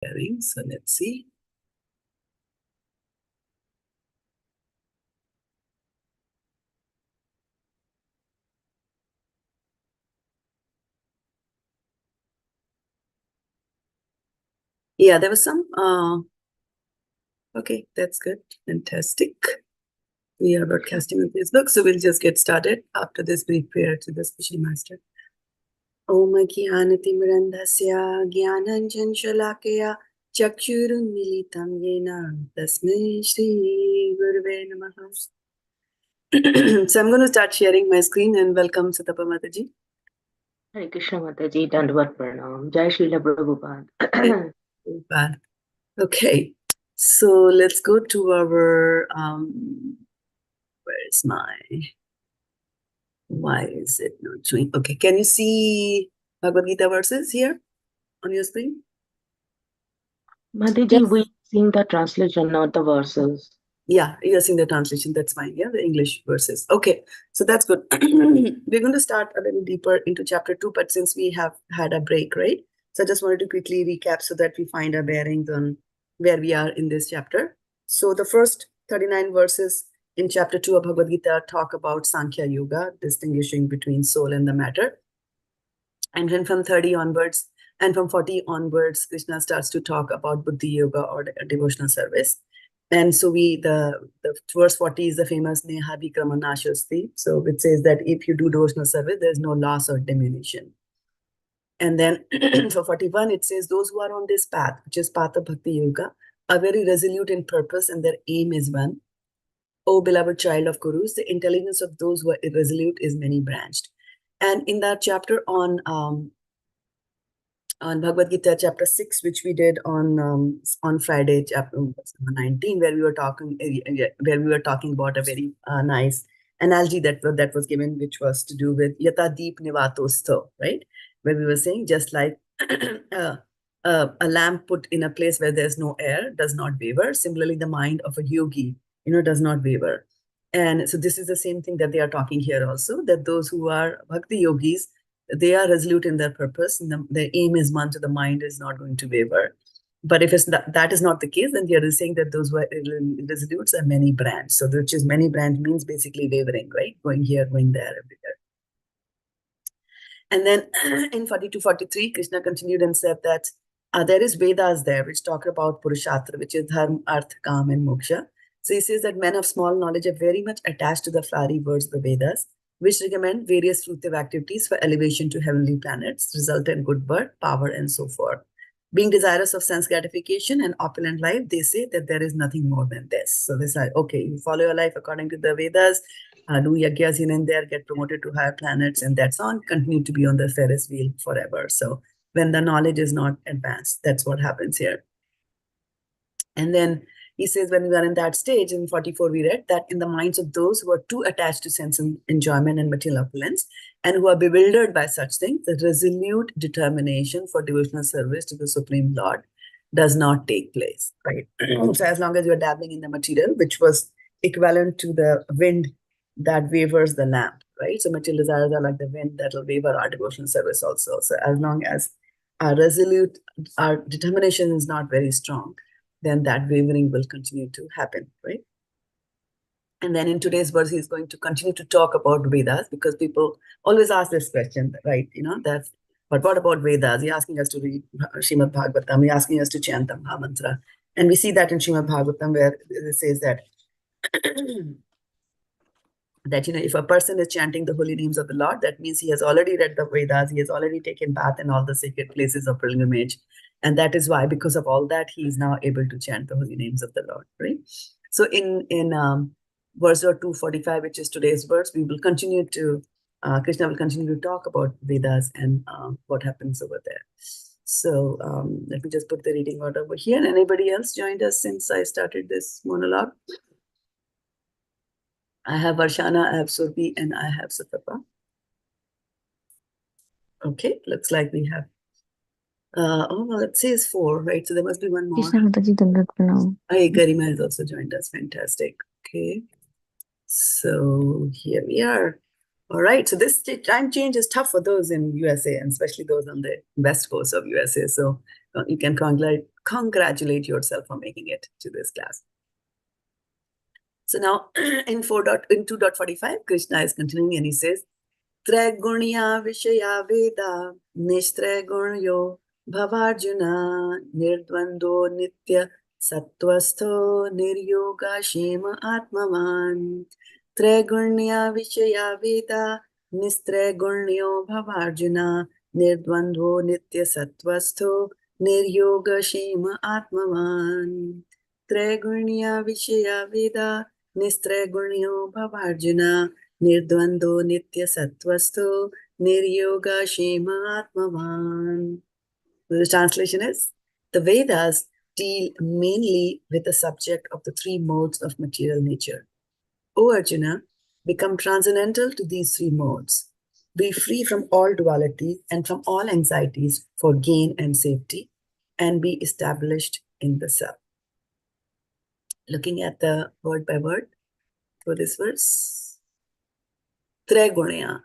So let's see. Yeah, there was some, okay, that's good, fantastic. We are broadcasting on Facebook, so we'll just get started after this brief prayer to the special master. Om Jnanatimirandhasya Jnananjan Shalakaya Chakshurunmilitam Yena Tasmai Shri Gurave Namaha. So I'm going to start sharing my screen, and welcome Satapa Mataji. Hare Krishna Mataji, Dandavad Pranam. Jai Srila Prabhupada. Prabhupada. Okay, so let's go to our, where's my, why is it not showing? Okay, can you see Bhagavad Gita verses here on your screen? Mataji, Yes. we're seeing the translation, not the verses. Yeah, you're seeing the translation, that's fine. Yeah, the English verses. Okay, so that's good. We're going to start a little deeper into chapter 2, but since we have had a break, right? So I just wanted to quickly recap so that we find our bearings on where we are in this chapter. So the first 39 verses in chapter 2 of Bhagavad Gita talk about Sankhya Yoga, distinguishing between soul and the matter. And then from 30 onwards, and from 40 onwards, Krishna starts to talk about Buddhi Yoga or devotional service. And so the verse 40 is the famous Neha Vikrama Nashasti. So it says that if you do devotional service, there's no loss or diminution. And then for 41, it says those who are on this path, which is path of Bhakti Yoga, are very resolute in purpose and their aim is one. O beloved child of Kurus, the intelligence of those who are irresolute is many-branched. And in that chapter on Bhagavad Gita chapter 6, which we did on Friday, chapter 19, where we were talking about a very nice analogy that was given, which was to do with yata deep nivato-stho, right? Where we were saying just like a lamp put in a place where there's no air does not waver. Similarly, the mind of a yogi, does not waver. And so this is the same thing that they are talking here also, that those who are bhakti yogis, they are resolute in their purpose, and their aim is one, so the mind is not going to waver. But if that is not the case, then they are saying that those who are resolutes are many branch. So which is many branch means basically wavering, right? Going here, going there, everywhere. And then in 42, 43, Krishna continued and said that there is Vedas there, which talk about Purushatra, which is Dharma, Artha, Kam, and Moksha. So he says that men of small knowledge are very much attached to the flowery words of the Vedas, which recommend various fruitive activities for elevation to heavenly planets, result in good birth, power, and so forth. Being desirous of sense gratification and opulent life, they say that there is nothing more than this. So they say, okay, you follow your life according to the Vedas, do yagyas here and there, get promoted to higher planets, and that's on, continue to be on the Ferris wheel forever. So when the knowledge is not advanced, that's what happens here. And then he says, when we are in that stage, in 44, we read that in the minds of those who are too attached to sense and enjoyment and material opulence, and who are bewildered by such things, the resolute determination for devotional service to the Supreme Lord does not take place, right? So as long as you're dabbling in the material, which was equivalent to the wind that wavers the lamp, right? So material desires are like the wind that will waver our devotional service also. So as long as our determination is not very strong, then that wavering will continue to happen, right? And then in today's verse, he's going to continue to talk about Vedas, because people always ask this question, right? But what about Vedas? He's asking us to read Srimad Bhagavatam, he's asking us to chant the Mahamantra. And we see that in Srimad Bhagavatam, where it says that, if a person is chanting the holy names of the Lord, that means he has already read the Vedas, he has already taken bath in all the sacred places of pilgrimage. And that is why, because of all that, he is now able to chant the holy names of the Lord, right? So in verse 245, which is today's verse, we will continue to, Krishna will continue to talk about Vedas and what happens over there. So let me just put the reading order over here. Anybody else joined us since I started this monologue? I have Arjuna, I have Surbi, and I have Satapa. Okay, looks like we have. Well, it says 4, right? So there must be one more. Krishna Mataji, Dandavad Pranam. Hey, Garima has also joined us. Fantastic. Okay. So here we are. All right. So this time change is tough for those in USA, and especially those on the west coast of USA. So you can congratulate yourself for making it to this class. So now in 2.45, Krishna is continuing and he says, trai-guṇya-viṣayā vedā, nistrai-guṇyo, bhavārjuna, nirdvandvo, nitya-sattva-stho, niryoga-kṣema, ātma-vān. Trai-guṇya-viṣayā vedā, nistrai-guṇyo, bhavārjuna, nirdvandvo, nitya-sattva-stho, niryoga-kṣema, ātma-vān. Trai-guṇya-viṣayā vedā, nistrai-guṇyo, bhavārjuna, nirdvandvo, nitya-sattva-stho, niryoga-kṣema, ātma-vān. The translation is, the Vedas deal mainly with the subject of the three modes of material nature. O Arjuna, become transcendental to these three modes. Be free from all duality and from all anxieties for gain and safety, and be established in the self. Looking at the word by word for this verse. Trai-guṇya.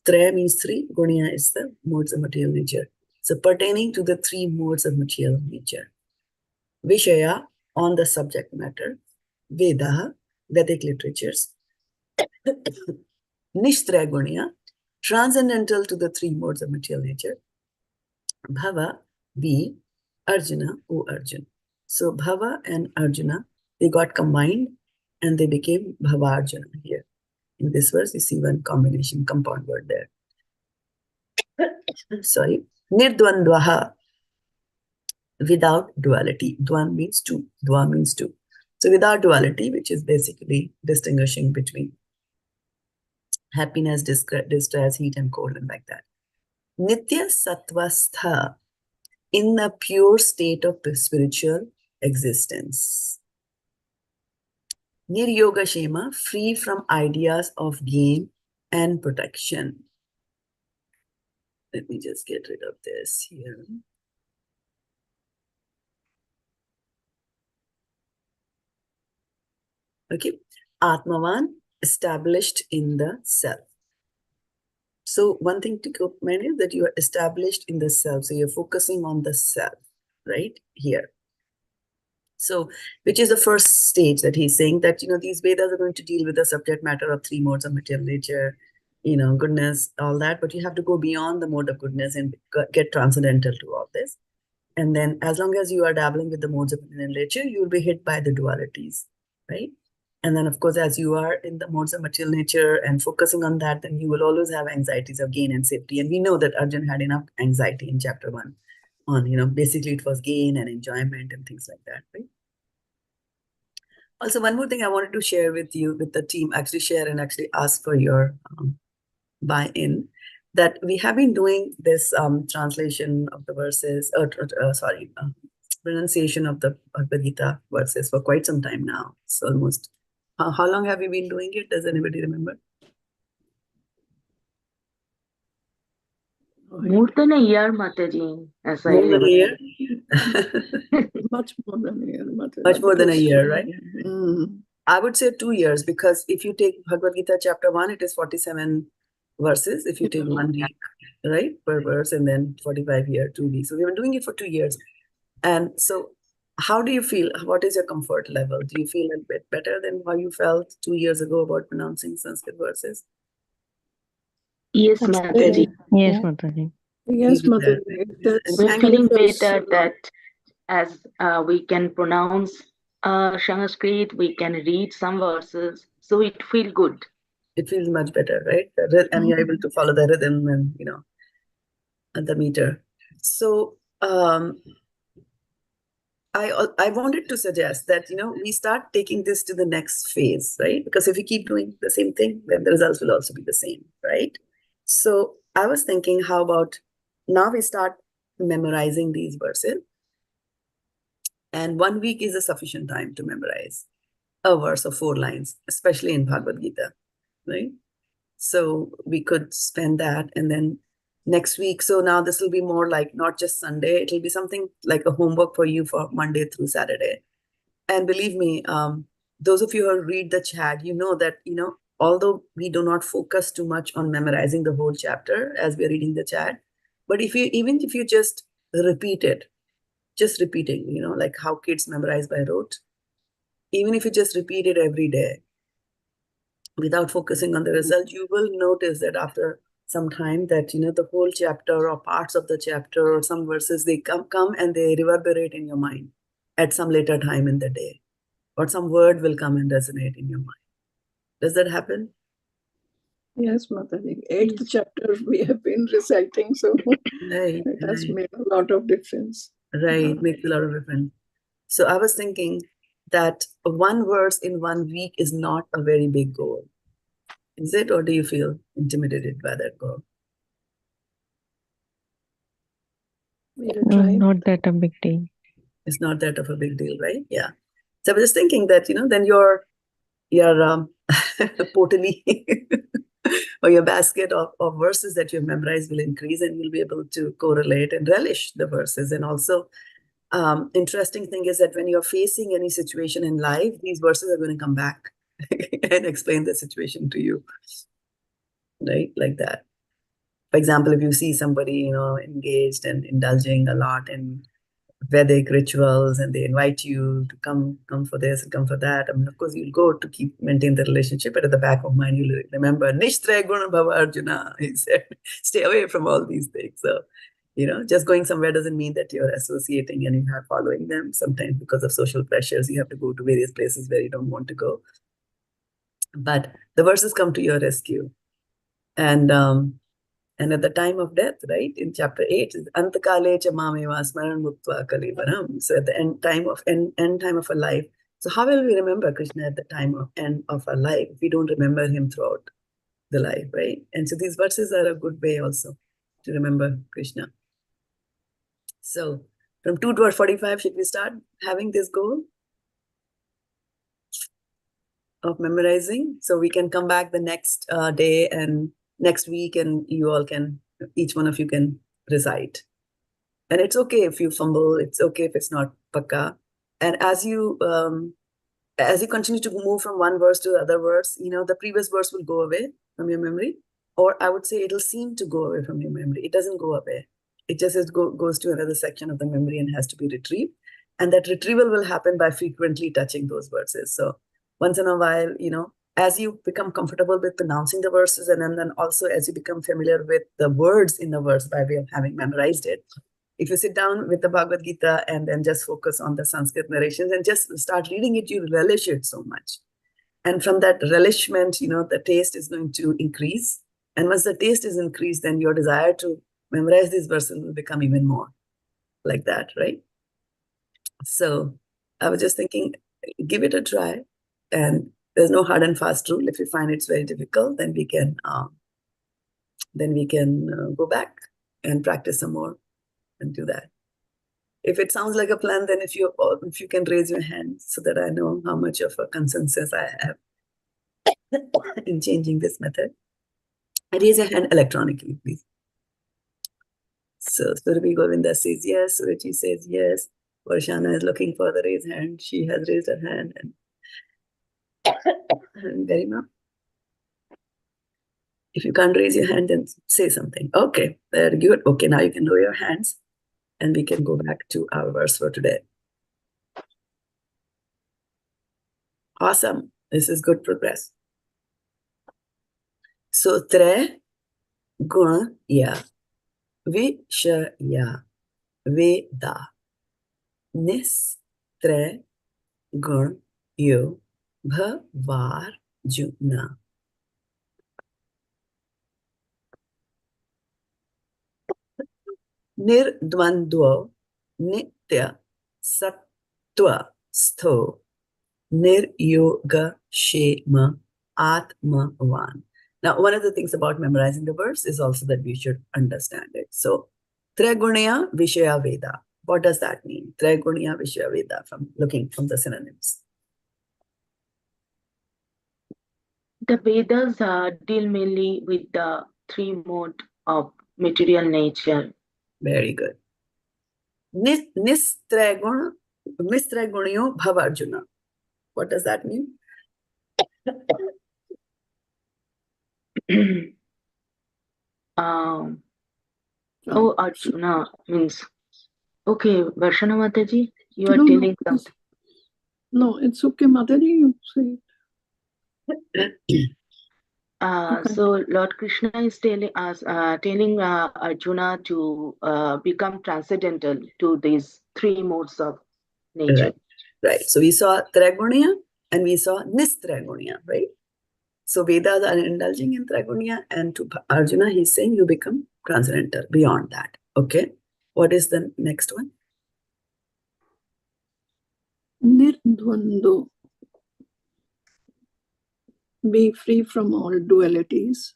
Trai means three, guṇya is the modes of material nature. So pertaining to the three modes of material nature. Viṣayā, on the subject matter. Vedā, Vedic literatures. Nistrai-guṇya, transcendental to the three modes of material nature. Bhava, be, Arjuna, O Arjuna. So Bhava and Arjuna, they got combined and they became bhavārjuna here. In this verse, you see one combination, compound word there. Sorry. Nirdvandvaḥ, without duality. Dvan means two. Dva means two. So without duality, which is basically distinguishing between happiness, distress, heat and cold and like that. Nitya-sattva-sthaḥ, in the pure state of spiritual existence. Niryoga-kṣema, free from ideas of gain and protection. Let me just get rid of this here. Okay. ātma-vān, established in the self. So one thing to keep in mind is that you are established in the self. So you're focusing on the self, right? Here. So, which is the first stage that he's saying that, these Vedas are going to deal with the subject matter of three modes of material nature, goodness, all that. But you have to go beyond the mode of goodness and get transcendental to all this. And then as long as you are dabbling with the modes of material nature, you will be hit by the dualities, right? And then, of course, as you are in the modes of material nature and focusing on that, then you will always have anxieties of gain and safety. And we know that Arjuna had enough anxiety in chapter 1 on, basically it was gain and enjoyment and things like that, right? Also, one more thing I wanted to share with you, with the team, actually share and actually ask for your buy-in, that we have been doing this translation of the verses, pronunciation of the Bhagavad Gita verses for quite some time now. So almost, how long have you been doing it? Does anybody remember? More than a year, Mataji, as I More than a year? Much more than a year. Much more than a year, right? Mm. I would say 2 years, because if you take Bhagavad Gita chapter 1, it is 47 verses. If you take 1 week, right, per verse, and then 45 here, 2 weeks. So we've been doing it for 2 years. And so how do you feel? What is your comfort level? Do you feel a bit better than how you felt 2 years ago about pronouncing Sanskrit verses? Yes, Mataji. Yes, Mataji. Yes, You do that, Mataji. right? That's We're Thank feeling because, better that as we can pronounce Sanskrit, we can read some verses, so it feels good. It feels much better, right? And you're able to follow the rhythm and, and the meter. So I wanted to suggest that, we start taking this to the next phase, right? Because if we keep doing the same thing, then the results will also be the same, right? So I was thinking, how about now we start memorizing these verses, and 1 week is a sufficient time to memorize a verse of 4 lines, especially in Bhagavad Gita, right? So we could spend that, and then next week. So now this will be more like not just Sunday. It'll be something like a homework for you for Monday through Saturday. And believe me, those of you who read the chat, you know that, although we do not focus too much on memorizing the whole chapter as we're reading the chat, but even if you just repeat it, just repeating, like how kids memorize by rote. Even if you just repeat it every day without focusing on the result, you will notice that after some time that, the whole chapter or parts of the chapter or some verses, they come and they reverberate in your mind at some later time in the day, or some word will come and resonate in your mind. Does that happen? Yes, Mataji. 8th chapter we have been reciting, so Right, it has right. made a lot of difference. Right, makes a lot of difference. So I was thinking that one verse in 1 week is not a very big goal. Is it, or do you feel intimidated by that goal? We'll No, try. not that a big deal. It's not that of a big deal, right? Yeah. So I was just thinking that, then your pottery or your basket of verses that you've memorized will increase, and you'll be able to correlate and relish the verses. And also, interesting thing is that when you're facing any situation in life, these verses are going to come back and explain the situation to you, right? Like that. For example, if you see somebody, engaged and indulging a lot in Vedic rituals, and they invite you to come for this and come for that. I mean, of course, you'll go to maintain the relationship, but at the back of mind, you'll remember nistrai-guṇya-viṣayā. He said, stay away from all these things. So, just going somewhere doesn't mean that you're associating and you're following them. Sometimes because of social pressures, you have to go to various places where you don't want to go. But the verses come to your rescue. And at the time of death, right, in chapter 8, antakale cha mameva smaran muktva kalivaram. So at the end time of a life. So how will we remember Krishna at the end of our life if we don't remember him throughout the life, right? And so these verses are a good way also to remember Krishna. So from 2 to 45, should we start having this goal of memorizing? So we can come back the next day and next week, and each one of you can recite. And it's okay if you fumble, it's okay if it's not pakka. And as you continue to move from one verse to the other verse, the previous verse will go away from your memory, or I would say it'll seem to go away from your memory. It doesn't go away. It just goes to another section of the memory and has to be retrieved. And that retrieval will happen by frequently touching those verses. So once in a while, as you become comfortable with pronouncing the verses, and then also as you become familiar with the words in the verse by way of having memorized it, if you sit down with the Bhagavad Gita and then just focus on the Sanskrit narrations and just start reading it, you relish it so much. And from that relishment, the taste is going to increase. And once the taste is increased, then your desire to memorize these verses will become even more like that, right? So I was just thinking, give it a try. And there's no hard and fast rule. If you find it's very difficult, then we can go back and practice some more and do that. If it sounds like a plan, then if you can raise your hand so that I know how much of a consensus I have in changing this method. Raise your hand electronically, please. So Surabhi Govinda says yes. Suruchi says yes. Varshana is looking for the raised hand. She has raised her hand. And Garima, if you can't raise your hand, then say something. Okay, very good. Okay, now you can lower your hands and we can go back to our verse for today. Awesome. This is good progress. So, trai-guṇya-viṣayā vedā nistrai-guṇyo bhavārjuna. Nirdvandvo nitya-sattva-stho niryoga-kṣema ātma-vān. Now, one of the things about memorizing the verse is also that we should understand it. So, trai-guṇya-viṣayā vedā. What does that mean? Trai-guṇya-viṣayā vedā, looking from the synonyms. The Vedas deal mainly with the 3 modes of material nature. Very good. Nistrai-guṇyo bhavārjuna. What does that mean? Oh, Arjuna means, Okay, Varshana Mataji, you are No, telling something. No, it's okay, Mataji, you say. Okay. So Lord Krishna is telling us, telling Arjuna to become transcendental to these three modes of nature. Right. So we saw trai-guṇya and we saw nistrai-guṇya, right? So Vedas are indulging in trai-guṇya, and to Arjuna, he's saying you become transcendental beyond that. Okay. What is the next one? Nirdvandvo. Be free from all dualities.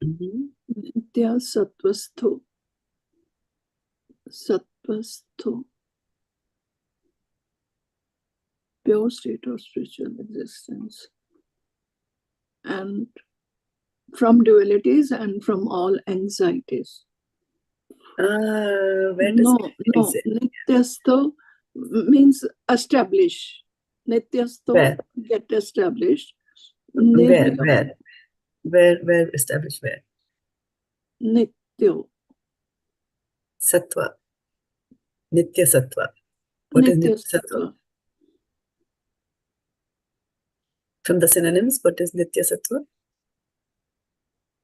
Nitya-sattva-stho. Sattva-stho. Pure state of spiritual existence. And from dualities and from all anxieties. Where does No, it? nitya-stho means establish. Nitya-stho, get established. Where established where? Nityo. Sattva. Nitya-sattva. What is nitya-sattva? From the synonyms, what is nitya-sattva?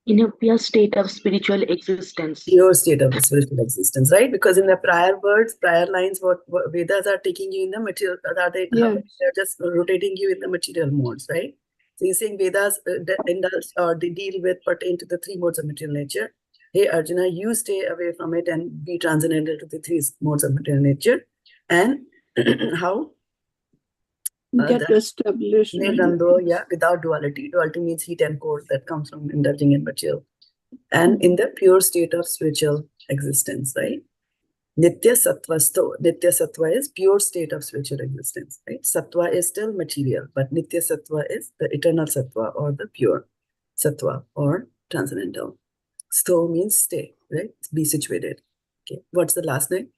In a pure state of spiritual existence. Pure state of spiritual existence, right? Because in the prior words, prior lines, what Vedas are taking you in the material, they're just rotating you in the material modes, right? So he's saying Vedas indulge or they deal with, pertain to the three modes of material nature. Hey Arjuna, you stay away from it and be transcendental to the three modes of material nature. And how? Get established. Nirvandvo, yeah, without duality. Duality means heat and cold that comes from indulging in material. And in the pure state of spiritual existence, right? Nitya-sattva-stho. Nitya-sattva is pure state of spiritual existence, right? Sattva is still material, but nitya-sattva is the eternal sattva or the pure sattva or transcendental. Stho means stay, right? Be situated. Okay. What's the last name?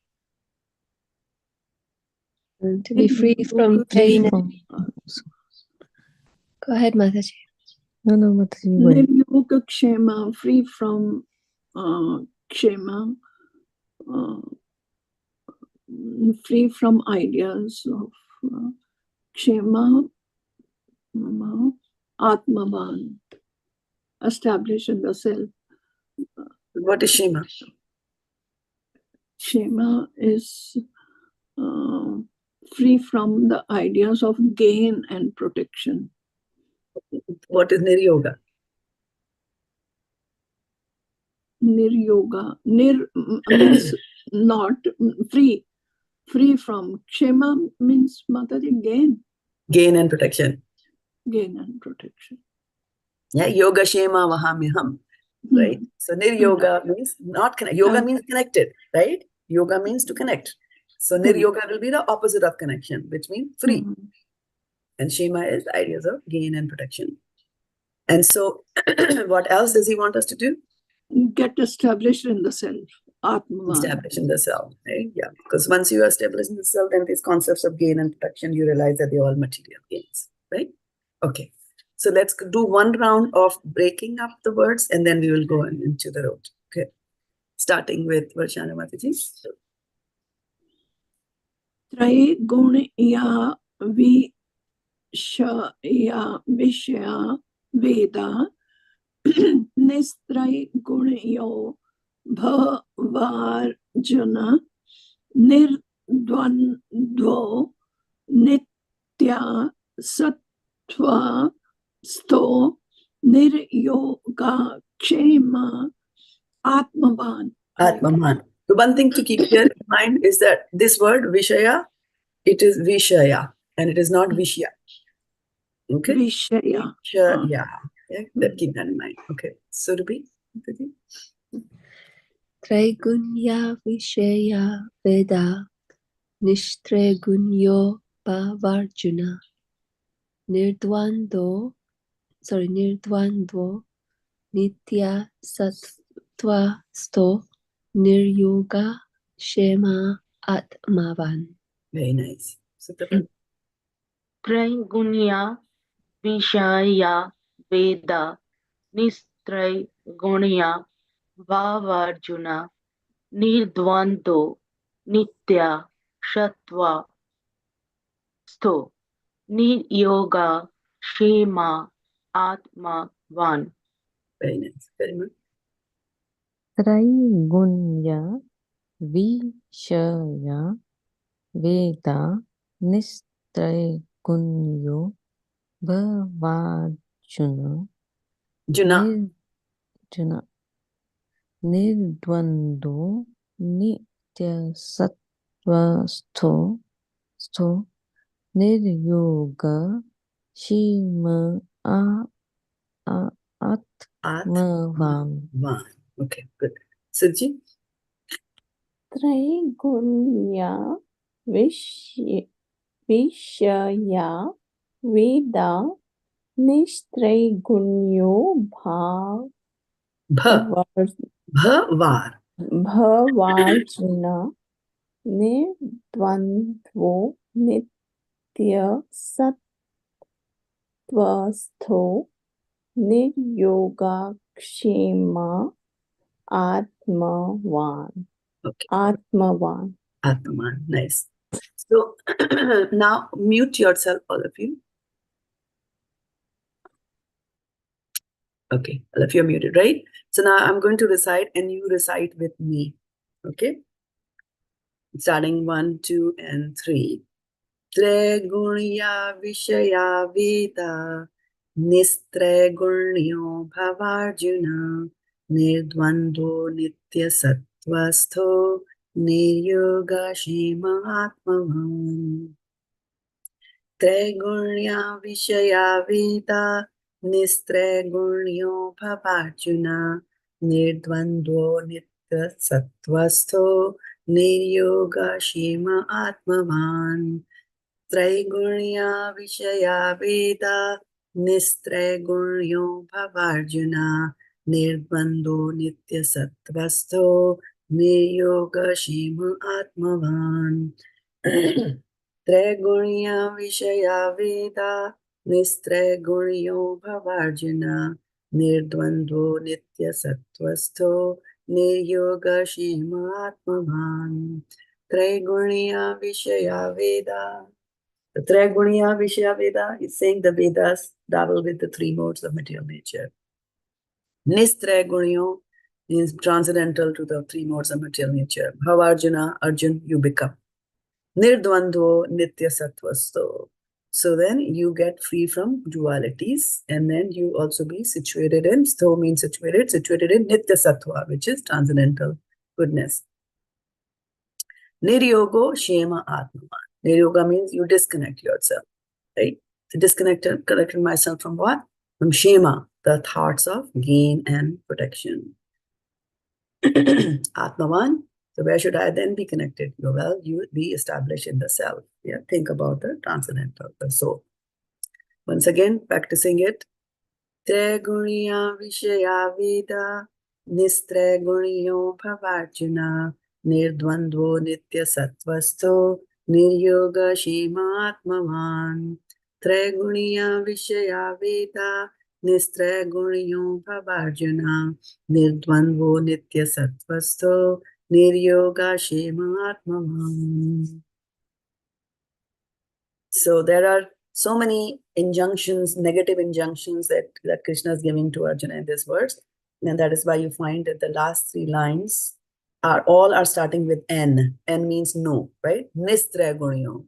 To be free from pain. Go ahead, Mataji. No, Mataji. Niryoga-kṣema, free from kṣema, free from ideas of kṣema, ātma-vān, established in the self. What is kṣema? Kṣema is free from the ideas of gain and protection. What is niryoga? Niryoga. Means not free. Free from. Kṣema means Mataji, gain. Gain and protection. Gain and protection. Yeah, yoga-kṣema vahamyaham. Right? So niryoga means not connect. Yoga means connected, right? Yoga means to connect. So niryoga will be the opposite of connection, which means free. And kṣema is ideas of gain and protection. And so what else does he want us to do? Get established in the self. ātma-vān. Established in the self, right? Yeah. Because once you are established in the self, then these concepts of gain and protection, you realize that they're all material gains, right? Okay. So let's do one round of breaking up the words and then we will go into the road. Okay. Starting with Varshana Mataji. Trai-guṇya-viṣayā vedā nistrai-guṇyo bhavārjuna nirdvandvo nitya-sattva-stho niryoga-kṣema ātma-vān. ātma-vān. The one thing to keep here in mind is that this word viṣayā, it is viṣayā and it is not viṣya. Okay? Viṣayā. Yeah. Keep that in mind. Okay. So repeat. Trai-guṇya-viṣayā vedā nistrai-guṇyo bhavārjuna nirdvandvo nitya-sattva-stho niryoga-kṣema ātmavān. Very nice. So Trai-guṇya-viṣayā vedā nistrai-guṇya bhavārjuna nirdvandvo nitya-sattva-stho, niryoga-kṣema, ātma-vān. Very nice. Very much. trai-guṇya-viṣayā vedā nistrai-guṇyo bhavārjuna Juna. nirvandvo nitya-sattva-stho niryoga-kṣema ātma-vān. Ātma-vān. Okay, good. Sudji? trai-guṇya-viṣayā vedā nistrai-guṇyo bhavārjuna nirdvandvo nitya-sattva-stho niryoga-kṣema ātma-vān. Okay. Ātma-vān. Ātma-vān. Nice. So now mute yourself, all of you. Okay, all of you are muted, right? So now I'm going to recite and you recite with me. Okay? Starting 1, 2, and 3. Trai-guṇya-viṣayā vedā nistrai-guṇyo bhavārjuna nirdvandvo nitya-sattva-stho niryoga-kṣema ātma-vān. Trai-guṇya-viṣayā vedā nistrai-guṇyo bhavārjuna nirdvandvo nitya-sattva-stho niryoga-kṣema ātma-vān. Trai-guṇya-viṣayā vedā nistrai-guṇyo bhavārjuna nirdvandvo nitya-sattva-stho niryoga-kṣema ātma-vān. Trai-guṇya-viṣayā vedā nistrai-guṇyo bhavārjuna nirdvandvo nitya-sattva-stho niryoga-kṣema ātma-vān. Trai-guṇya-viṣayā vedā. The trai-guṇya-viṣayā Veda is saying the Vedas dabble with the three modes of material nature. Nistrai-guṇyo means transcendental to the three modes of material nature. Bhavārjuna, Arjuna, you become. Nirdvandvo, nitya-sattva-stho. So then you get free from dualities and then you also be situated in, stho means situated in nitya-sattva, which is transcendental goodness. Niryoga-kṣema ātmavān. Niryoga means you disconnect yourself, right? To connected myself from what? From kṣema, the thoughts of gain and protection. Ātmavān. So where should I then be connected? Well, you would be established in the self. Yeah, think about the transcendental, the soul. Once again, practicing it. Trai-guṇya-viṣayā vedā nistrai-guṇyo bhavārjuna nirdvandvo nitya-sattva-stho niryoga-kṣema ātma-vān. Trai-guṇya-viṣayā vedā nistrai-guṇyo bhavārjuna nirdvandvo nitya-sattva-stho niryoga-kṣema ātma-vān. So there are so many injunctions, negative injunctions that Krishna is giving to Arjuna in this verse. And that is why you find that the last three lines are starting with N. N means no, right? Nistrai-guṇyo,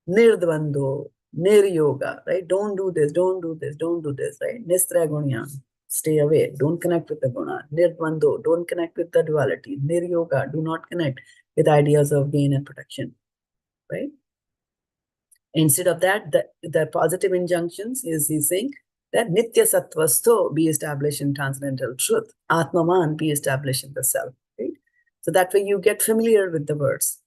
nirdvandvo, niryoga, right? Don't do this, don't do this, don't do this, right? Nistrai-guṇya, stay away, don't connect with the guna. Nirdvandvo, don't connect with the duality. Niryoga, do not connect with ideas of gain and protection, right? Instead of that, the positive injunctions is he's saying that nitya-sattva-stho be established in transcendental truth. Ātma-vān be established in the self, right? So that way you get familiar with the words.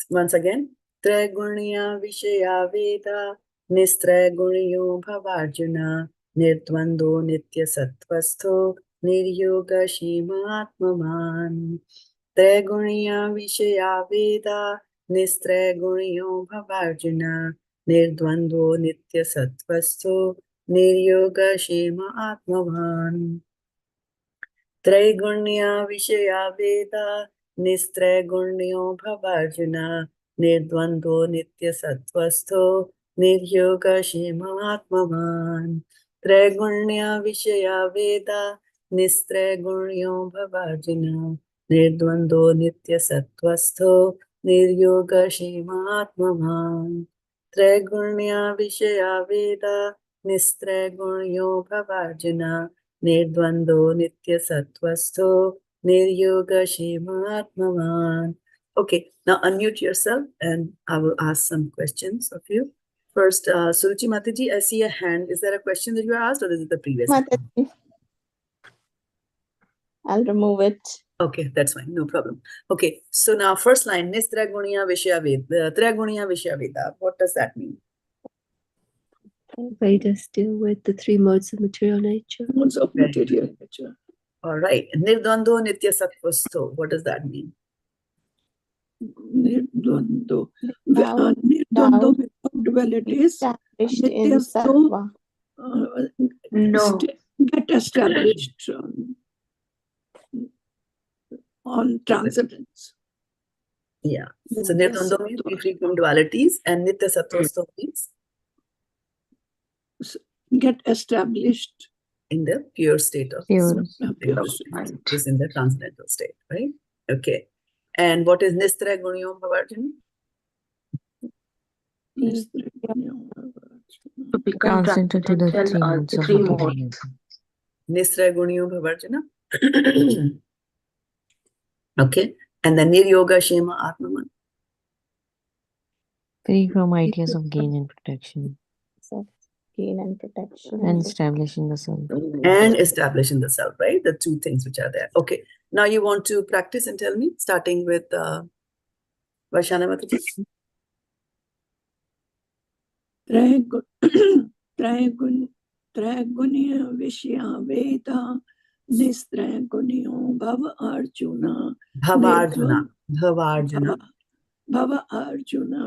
Once again, trai-guṇya-viṣayā vedā nistrai-guṇyo bhavārjuna nirdvandvo nitya-sattva-stho niryoga-kṣema ātma-vān. Trai-guṇya-viṣayā vedā nistrai-guṇyo bhavārjuna nirdvandvo nitya-sattva-stho niryoga-kṣema ātma-vān. Trai-guṇya-viṣayā vedā nistrai-guṇyo bhavārjuna, nirdvandvo nitya-sattva-stho, niryoga-kṣema ātma-vān. trai-guṇya-viṣayā vedā, nistrai-guṇyo bhavārjuna, nirdvandvo nitya-sattva-stho, niryoga-kṣema ātma-vān. trai-guṇya-viṣayā vedā, nistrai-guṇyo bhavārjuna, nirdvandvo nitya-sattva-stho, niryoga-kṣema ātma-vān. Okay, now unmute yourself and I will ask some questions of you. First, Suruchi Mataji, I see a hand. Is there a question that you asked or is it the previous one? Mataji. I'll remove it. Okay, that's fine, no problem. Okay, so now first line, nistrai-guṇya-viṣayā, trai-guṇya-viṣayā. What does that mean? Vedas deal with the three modes of material nature. Modes of material nature. All right, nirdvandvo nitya-sattva-stho. What does that mean? Nirdvandvo. Without Nirdvandvo without dualities. Established in Nitya-sattva. sattva. No. Get established on transcendence. Yeah, so nirdvandvo means to be free from dualities and nitya-sattva-stho means Get established. in the pure state of Pure. is in the transcendental state, right? Okay. And what is nistrai-guṇyo bhavārjuna? To become Transcendental to the three transcendental modes of three material modes. Nistrai-guṇyo bhavārjuna. Okay. And then niryoga-kṣema ātmavān. Free from ideas of gain and protection. So, gain and protection. And establishing the self. And establishing the self, right? The two things which are there. Okay. Now you want to practice and tell me, starting with Varshana Mataji. trai-guṇya-viṣayā vedā, nistrai-guṇyo bhavārjuna. Bhavārjuna. Bhavārjuna. Bhavārjuna.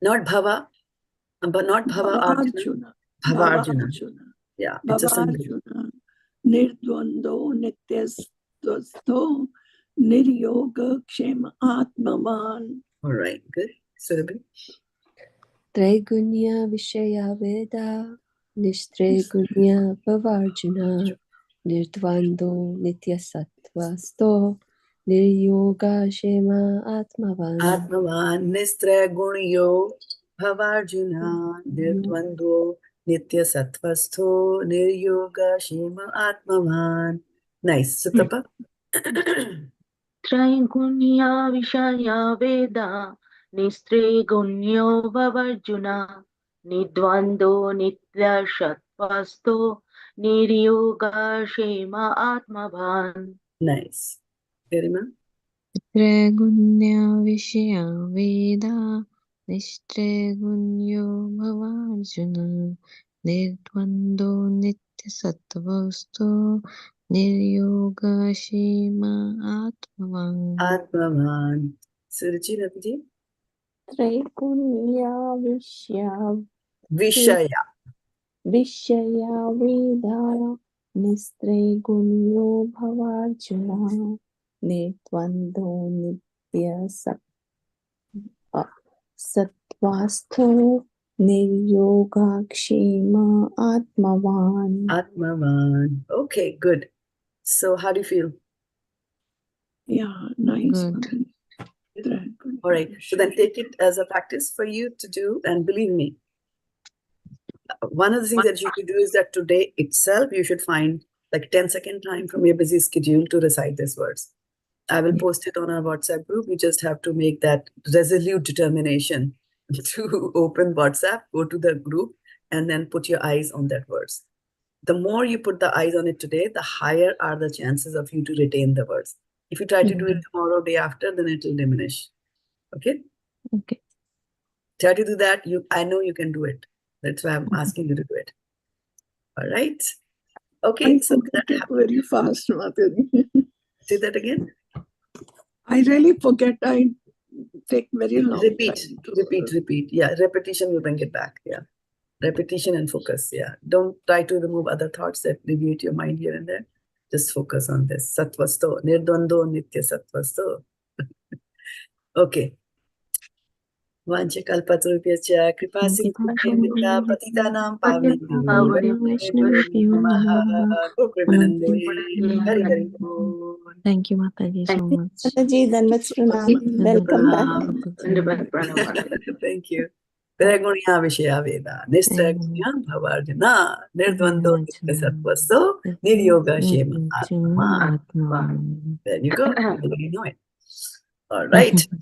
Not bhava, but not bhava Arjuna. Bhavārjuna. Yeah, it's a single. Bhavārjuna. Nirdvandvo nitya-sattva-stho, niryoga-kṣema ātmavān. All right, good. Surabhi. Trai-guṇya-viṣayā vedā, nistrai-guṇya bhavārjuna, nirdvandvo nitya-sattva-stho, niryoga-kṣema ātmavān. ātmavān nistrai-guṇyo bhavārjuna, nirdvandvo nitya-sattva-stho, niryoga-kṣema ātmavān. Nice. Sutapa. trai-guṇya-viṣayā vedā, nistrai-guṇyo bhavārjuna, nirdvandvo nitya-sattva-stho, niryoga-kṣema ātmavān. Nice. Garima. Trai-guṇya-viṣayā vedā, nistrai-guṇyo bhavārjuna, nirdvandvo nitya-sattva-stho, niryoga-kṣema ātmavān. ātmavān. Suruchi Mataji. Trai-guṇya-viṣayā Viṣayā. vedā, nistrai-guṇyo bhavārjuna, nirdvandvo nitya-sattva-stho, niryoga-kṣema ātmavān. ātmavān. Okay, good. So how do you feel? Yeah, nice. Good. All right. So then take it as a practice for you to do. And believe me, one of the things that you should do is that today itself, you should find like 10-second time from your busy schedule to recite these words. I will post it on our WhatsApp group. You just have to make that resolute determination to open WhatsApp, go to the group, and then put your eyes on that words. The more you put the eyes on it today, the higher are the chances of you to retain the words. If you try to do it tomorrow, day after, then it will diminish. Okay? Okay. Try to do that. I know you can do it. That's why I'm asking you to do it. All right? Okay. I So forget it very fast, Mataji. say that again. I really forget. I take very long Repeat, time to repeat. Yeah, repetition will bring it back. Yeah. Repetition and focus. Yeah. Don't try to remove other thoughts that deviate your mind here and there. Just focus on this. Sattva-stho, nirdvandvo nitya-sattva-stho. Okay. Vanchakalpatarubhyascha kripa sindhubhyascha patitanam pavanebhyo Gopremanande Hari Hari Bol. Thank you, Mataji, so much. Mataji, Dhanvat Pranam. Welcome back. Thank you. Trai-guṇya-viṣayā Vedā, nistrai-guṇya bhavārjuna, nirdvandvo nitya-sattva-stho, niryoga-kṣema, ātma-vān. ātma-vān. There you go. You already know it. All right.